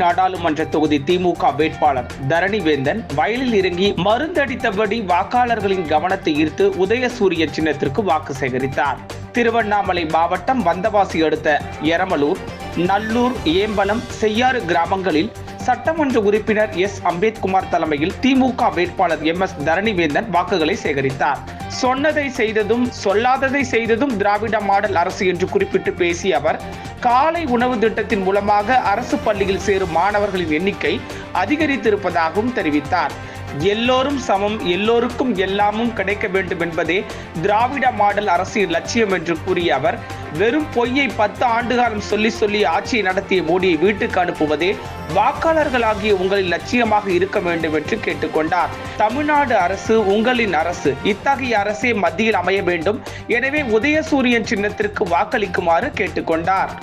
நாடாளுமன்ற தொகுதி திமுக வேட்பாளர் தரணிவேந்தன் வயலில் இறங்கி மருந்தடித்தபடி வாக்காளர்களின் கவனத்தை ஈர்த்து உதயசூரியன் சின்னத்திற்கு வாக்கு சேகரித்தார். திருவண்ணாமலை மாவட்டம் வந்தவாசி அடுத்த எரமலூர், நல்லூர், ஏம்பலம், செய்யாறு கிராமங்களில் சட்டமன்ற உறுப்பினர் எஸ். அம்பேத்குமார் தலைமையில் திமுக வேட்பாளர் எம்.எஸ். தரணிவேந்தன் வாக்குகளை சேகரித்தார். சொன்னதை செய்ததும் சொல்லாததை செய்ததும் திராவிட மாடல் அரசு என்று குறிப்பிட்டு பேசிய அவர், காலை உணவு திட்டத்தின் மூலமாக அரசு பள்ளியில் சேரும் மாணவர்களின் எண்ணிக்கை அதிகரித்திருப்பதாகவும் தெரிவித்தார். எல்லோரும் சமம், எல்லோருக்கும் எல்லாமும் கிடைக்க வேண்டும் என்பதே திராவிட மாடல் அரசின் லட்சியம் என்று கூறிய அவர், வெறும் பொய்யை 10 ஆண்டுகாலம் சொல்லி ஆட்சியை நடத்திய மோடியை வீட்டுக்கு அனுப்புவதே வாக்காளர்களாகிய உங்களின் லட்சியமாக இருக்க வேண்டும் என்று கேட்டுக்கொண்டார். தமிழ்நாடு அரசு உங்களின் அரசு, இத்தகைய அரசே மத்தியில் அமைய வேண்டும். எனவே உதயசூரியன் சின்னத்திற்கு வாக்களிக்குமாறு கேட்டுக்கொண்டார்.